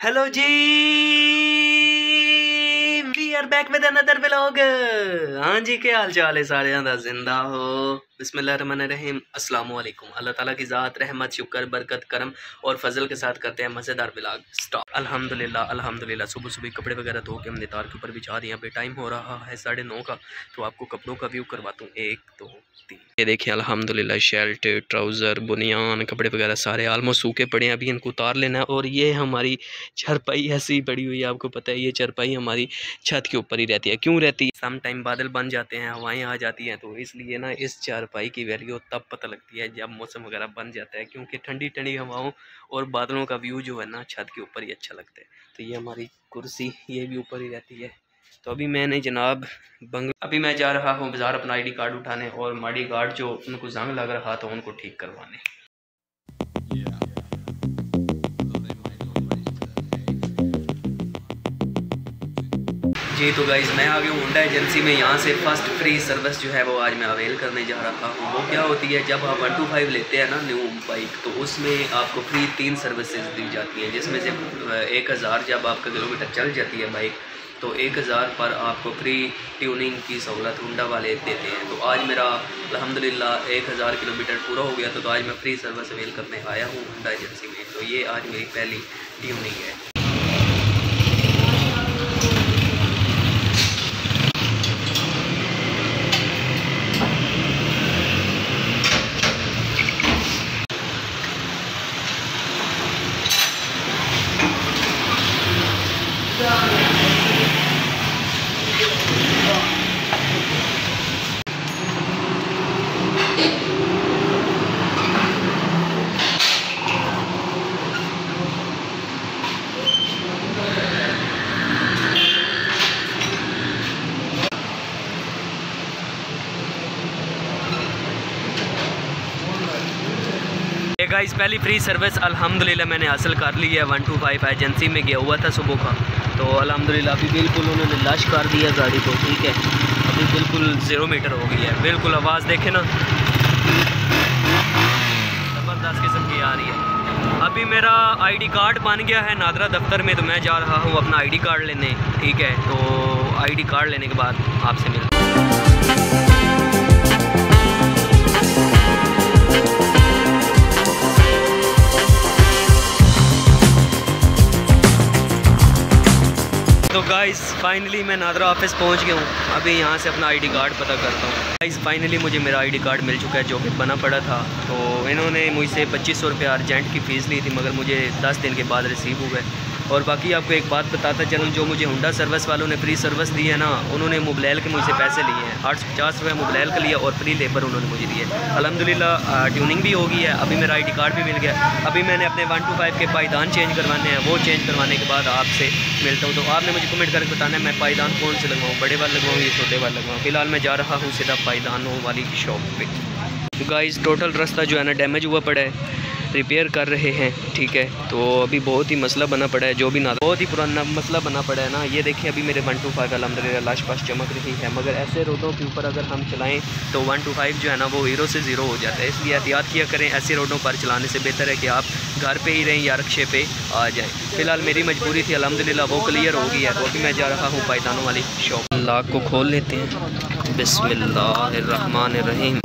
Hello ji, we are back with another vlog. हाँ जी, क्या हाल चाल है सारे दा? जिंदा हो? बिस्मिल्लाहिर्रहमानिर्रहीम। अस्सलाम वालेकुम। अल्लाह ताला की ज़ात रहमत शुक्र बरकत करम और फजल के साथ करते हैं मज़ेदार व्लॉग स्टार्ट। अल्हम्दुलिल्लाह अल्हम्दुलिल्लाह। सुबह सुबह कपड़े वगैरह धो के हमने तार के ऊपर बिछा दिया। अभी टाइम हो रहा है 9:30 का, तो आपको कपड़ों का व्यू करवाता हूँ। 1 2 3, ये देखिए अल्हम्दुलिल्लाह, शर्ट ट्राउज़र बुनियान कपड़े वगैरह सारे आलमोस्ट सूखे पड़े हैं। अभी इनको उतार लेना है। और ये हमारी चारपाई ऐसी पड़ी हुई है, आपको पता है ये चारपाई हमारी छत के ऊपर ही रहती है। क्यों रहती है? सम टाइम बादल बन जाते हैं, हवाएं आ जाती हैं, तो इसलिए ना इस चारपाई की वैल्यू तब पता लगती है जब मौसम वगैरह बन जाता है, क्योंकि ठंडी ठंडी हवाओं और बादलों का व्यू जो है ना छत के ऊपर ही अच्छा लगता है। तो ये हमारी कुर्सी ये भी ऊपर ही रहती है। तो अभी मैंने जनाब अभी मैं जा रहा हूँ बाज़ार अपना ID कार्ड उठाने और ID कार्ड जो उनको जंग लग रहा था उनको ठीक करवाने। जी तो गाइज़ मैं आ गया हूँ होंडा एजेंसी में। यहाँ से फ़र्स्ट फ्री सर्विस जो है वो आज मैं अवेल करने जा रहा हूँ। वो क्या होती है, जब आप 125 लेते हैं ना न्यू बाइक, तो उसमें आपको फ्री 3 सर्विसेज दी जाती हैं, जिसमें से 1000 जब आपका किलोमीटर चल जाती है बाइक, तो 1000 पर आपको फ्री ट्यूनिंग की सहूलत होंडा वाले देते हैं। तो आज मेरा अल्हम्दुलिल्लाह 1000 किलोमीटर पूरा हो गया, तो आज मैं फ्री सर्विस अवेल करने आया हूँ होंडा एजेंसी में। तो ये आज मेरी पहली ट्यूनिंग है। गाइस पहली फ्री सर्विस अल्हम्दुलिल्लाह मैंने हासिल कर ली है। 125 एजेंसी में गया हुआ था सुबह का, तो अल्हम्दुलिल्लाह अभी बिल्कुल उन्होंने लश कर दिया गाड़ी को। ठीक है, अभी बिल्कुल 0 मीटर हो गई है। बिल्कुल आवाज़ देखे ना, ज़बरदस्त किस्म की आ रही है। अभी मेरा ID कार्ड बन गया है नादरा दफ्तर में, तो मैं जा रहा हूँ अपना ID कार्ड लेने। ठीक है, तो ID कार्ड लेने के बाद आपसे मिलते हैं। तो गाइस फाइनली मैं नादरा ऑफिस पहुंच गया हूँ। अभी यहाँ से अपना ID कार्ड पता करता हूँ। गाइस फाइनली मुझे मेरा ID कार्ड मिल चुका है, जो कि बना पड़ा था। तो इन्होंने मुझसे 2500 रुपये अर्जेंट की फ़ीस ली थी, मगर मुझे 10 दिन के बाद रिसीव हो गए। और बाकी आपको एक बात बताता चलूँ, जो मुझे होंडा सर्विस वालों ने फ्री सर्विस दी है ना, उन्होंने मोबाइल के मुझसे पैसे लिए हैं। 850 रुपये मोबाइल का लिया और फ्री लेबर उन्होंने मुझे दिए। अल्हम्दुलिल्लाह ट्यूनिंग भी हो गई है। अभी मेरा ID कार्ड भी मिल गया। अभी मैंने अपने 125 के पायदान चेंज करवाने हैं। वो चेंज करवाने के बाद आपसे मिलता हूँ। तो आपने मुझे कमेंट करके बताना है मैं पायदान कौन से लगवाऊँ, बड़े वाले लगवाऊँ या छोटे वाले लगवाऊँ। फ़िलहाल मैं जा रहा हूँ सीधा पायदानों वाली शॉप पर। तो गाइस टोटल रास्ता जो है ना डैमेज हुआ पड़ा है, रिपेयर कर रहे हैं। ठीक है, तो अभी बहुत ही मसला बना पड़ा है, जो भी ना बहुत ही पुराना मसला बना पड़ा है ना। ये देखिए अभी मेरे 125 अल्हम्दुलिल्लाह लाश पास चमक रही है, मगर ऐसे रोडों के ऊपर अगर हम चलाएं तो 125 जो है ना वो 0 से 0 हो जाता है। इसलिए एहतियात किया करें। ऐसे रोडों पर चलाने से बेहतर है कि आप घर पे ही रहें या रिक्शे पे आ जाएँ। फ़िलहाल मेरी मजबूरी थी, अल्हम्दुलिल्लाह वो क्लियर हो गई है। तो अभी मैं जा रहा हूँ पायदानों वाली शॉप। लॉक को खोल लेते हैं। बिस्मिल्लाहिर्रहमानिर्रहीम।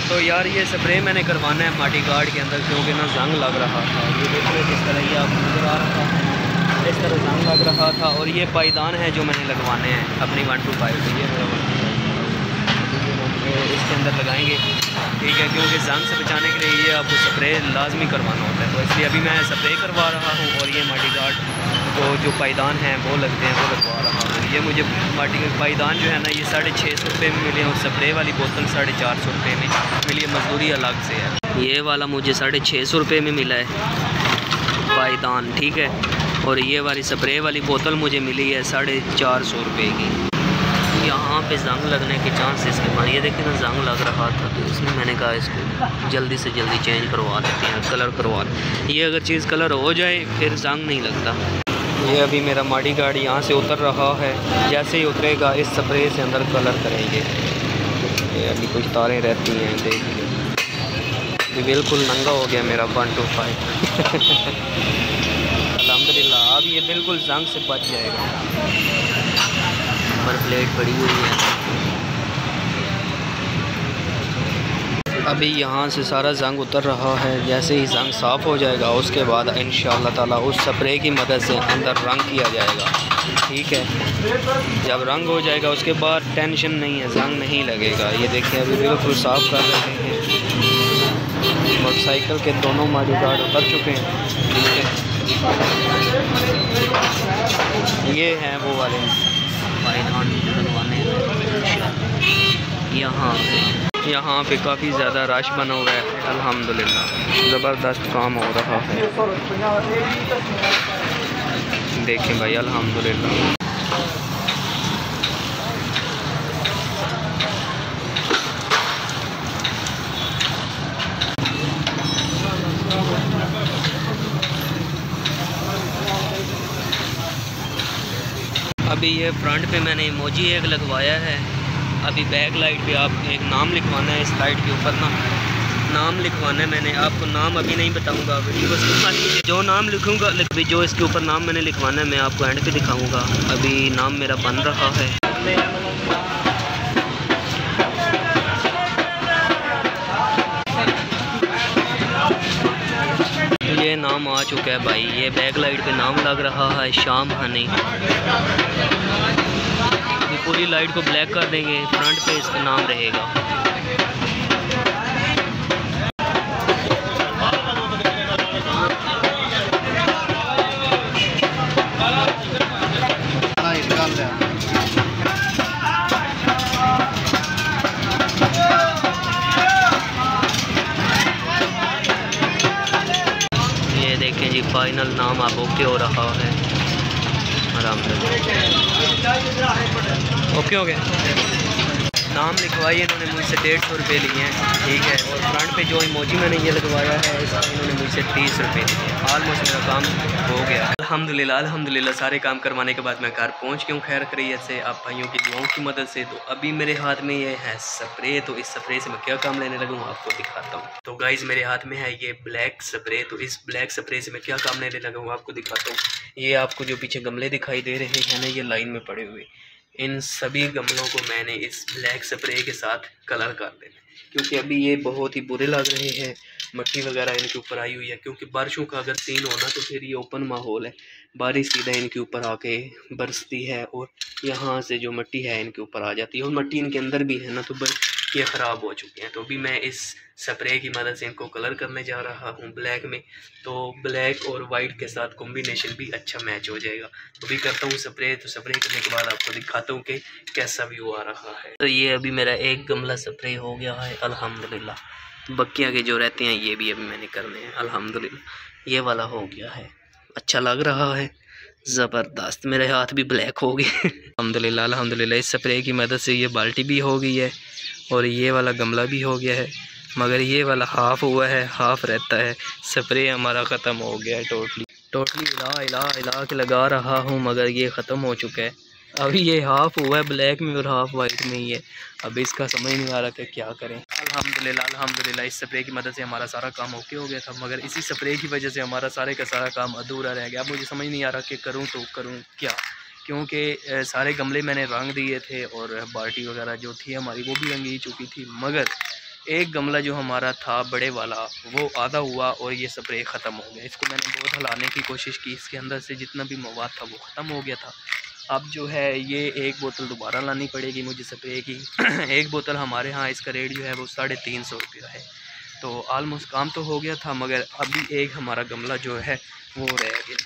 तो यार ये स्प्रे मैंने करवाना है माटी गार्ड के अंदर, क्योंकि ना जंग लग रहा था। ये देख रहे जिस तरह ये आप नजर आ रहा है, इस तरह जंग लग रहा था। और ये पायदान है जो मैंने लगवाने हैं अपनी 125 पे। ये मेरा 125 इसके अंदर लगाएंगे। ठीक है, क्योंकि जंग से बचाने के लिए ये आपको स्प्रे लाजमी करवाना होता है। तो इसलिए अभी मैं स्प्रे करवा रहा हूँ। और ये माटी गार्ड तो जो पायदान हैं वो लगते हैं, वो लगवा रहा हूँ। ये मुझे माटी के पायदान जो है ना ये 650 रुपये में मिले, और स्प्रे वाली बोतल 450 रुपये में मिली। मजदूरी अलग से है। ये वाला मुझे 650 रुपये में मिला है पायदान। ठीक है, और ये वाली स्प्रे वाली बोतल मुझे मिली है 450 रुपये की। यहाँ पे जंग लगने के चांसेस के बाद ये देखिए ना जंग लग रहा था, तो इसलिए मैंने कहा इसको जल्दी से जल्दी चेंज करवा देते हैं, कलर करवा दें। ये अगर चीज़ कलर हो जाए फिर जंग नहीं लगता। ये अभी मेरा माटी गार्ड यहाँ से उतर रहा है। जैसे ही उतरेगा इस स्प्रे से अंदर कलर करेंगे। ये अभी कुछ तारें रहती हैं, देखिए बिल्कुल नंगा हो गया मेरा 125। अल्हम्दुलिल्लाह अब ये बिल्कुल जंग से बच जाएगा। नंबर प्लेट पड़ी हुई है। अभी यहाँ से सारा जंग उतर रहा है। जैसे ही जंग साफ़ हो जाएगा उसके बाद इंशाअल्लाह ताला उस स्प्रे की मदद से अंदर रंग किया जाएगा। ठीक है, जब रंग हो जाएगा उसके बाद टेंशन नहीं है, जंग नहीं लगेगा। ये देखिए अभी बिल्कुल साफ़ कर रहे हैं। मोटरसाइकिल के दोनों मड गार्ड उतर चुके हैं। ठीक है, ये हैं वो वाले यहाँ पे काफ़ी ज़्यादा रश बना हुआ है। अल्हम्दुलिल्लाह ज़बरदस्त काम हो रहा है। देखें भाई अल्हम्दुलिल्लाह। अभी ये फ्रंट पे मैंने इमोजी एक लगवाया है। अभी बैक लाइट पे आप एक नाम लिखवाना है। इस लाइट के ऊपर ना नाम लिखवाना है। मैंने आपको नाम अभी नहीं बताऊंगा, वीडियो जो नाम लिखूंगा, जो इसके ऊपर नाम मैंने लिखवाना है मैं आपको एंड पे दिखाऊंगा। अभी नाम मेरा बन रहा है। ये नाम आ चुका है भाई। ये बैक लाइट पे नाम लग रहा है शाम हनी। पूरी लाइट को ब्लैक कर देंगे, फ्रंट पे इसका नाम रहेगा। ये देखें जी फाइनल नाम अब ओके हो रहा है। आराम से ओके हो गया। नाम लिखवाइए इन्होंने मुझसे 150 रुपये लिए हैं। ठीक है, और फ्रंट पे जो इमोजी मैंने ये लगवाया है इसका इन्होंने मुझसे 30 रुपये लिए। ऑलमोस्ट मेरा काम हो गया अल्हम्दुलिल्लाह। अल्हम्दुलिल्लाह सारे काम करवाने के बाद मैं घर पहुंच गया हूँ खैर खैरियत से, आप भाइयों की दुआओं की मदद से। तो अभी मेरे हाथ में ये है स्प्रे। तो इस स्प्रे से मैं क्या काम लेने लगा हूँ आपको दिखाता हूँ। तो गाइज़ मेरे हाथ में है ये ब्लैक स्प्रे। तो इस ब्लैक स्प्रे से मैं क्या काम लेने लगा हूँ आपको दिखाता हूँ। ये आपको जो पीछे गमले दिखाई दे रहे हैं ना, ये लाइन में पड़े हुए, इन सभी गमलों को मैंने इस ब्लैक स्प्रे के साथ कलर कर देना, क्योंकि अभी ये बहुत ही बुरे लग रहे हैं। मिट्टी वगैरह इनके ऊपर आई हुई है, क्योंकि बारिशों का अगर सीन होना तो फिर ये ओपन माहौल है, बारिश सीधा इनके ऊपर आके बरसती है और यहाँ से जो मिट्टी है इनके ऊपर आ जाती है और मिट्टी इनके अंदर भी है ना, तो ये ख़राब हो चुके हैं। तो अभी मैं इस स्प्रे की मदद से इनको कलर करने जा रहा हूँ ब्लैक में। तो ब्लैक और वाइट के साथ कॉम्बिनेशन भी अच्छा मैच हो जाएगा। तो भी करता हूँ स्प्रे। तो स्प्रे करने के बाद आपको दिखाता हूँ कि कैसा व्यू आ रहा है। तो ये अभी मेरा एक गमला स्प्रे हो गया है अल्हम्दुलिल्लाह। बकिया के जो रहते हैं ये भी अभी मैंने करने हैं अल्हम्दुलिल्लाह। ये वाला हो गया है, अच्छा लग रहा है, ज़बरदस्त। मेरे हाथ भी ब्लैक हो गए अल्हम्दुलिल्लाह। अल्हम्दुलिल्लाह इस स्प्रे की मदद से ये बाल्टी भी हो गई है और ये वाला गमला भी हो गया है, मगर ये वाला हाफ़ हुआ है, हाफ़ रहता है। स्प्रे हमारा ख़त्म हो गया है टोटली हिला के लगा रहा हूँ, मगर ये ख़त्म हो चुका है। अभी ये हाफ़ हुआ है ब्लैक में और हाफ़ वाइट में ही है। अब इसका समझ नहीं आ रहा कि क्या करें। अल्हम्दुलिल्लाह इस स्प्रे की मदद से हमारा सारा काम ओके हो गया था, मगर इसी स्प्रे की वजह से हमारा सारे का सारा काम अधूरा रह गया। अब मुझे समझ नहीं आ रहा कि करूँ तो करूँ क्या, क्योंकि सारे गमले मैंने रंग दिए थे और बाल्टी वगैरह जो थी हमारी वो भी रंगी चुकी थी, मगर एक गमला जो हमारा था बड़े वाला वो आधा हुआ और ये स्प्रे ख़त्म हो गया। इसको मैंने बहुत हिलाने की कोशिश की, इसके अंदर से जितना भी मवाद था वो ख़त्म हो गया था। अब जो है ये एक बोतल दोबारा लानी पड़ेगी मुझे स्प्रे की एक बोतल हमारे यहाँ इसका रेट जो है वो 350 रुपया है। तो आलमोस्ट काम तो हो गया था, मगर अभी एक हमारा गमला जो है वो रह गया।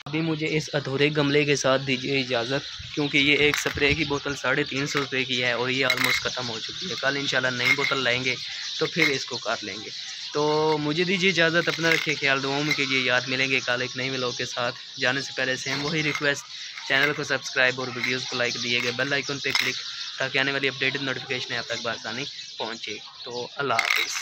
अभी मुझे इस अधूरे गमले के साथ दीजिए इजाज़त, क्योंकि ये एक स्प्रे की बोतल 350 रुपये की है और ये आलमोस्ट ख़त्म हो चुकी है। कल इंशाल्लाह नई बोतल लाएंगे तो फिर इसको कर लेंगे। तो मुझे दीजिए इजाज़त, अपना रखिए ख्याल, दुआओं में कीजिए याद। मिलेंगे कल एक नई व्लॉग के साथ। जाने से पहले सेम वही रिक्वेस्ट, चैनल को सब्सक्राइब और वीडियोज़ को लाइक दिए गए बेल आइकन पर क्लिक, ताकि आने वाली अपडेटेड नोटिफिकेशन आप तक बआसानी पहुँचे। तो अल्लाह हाफिज़।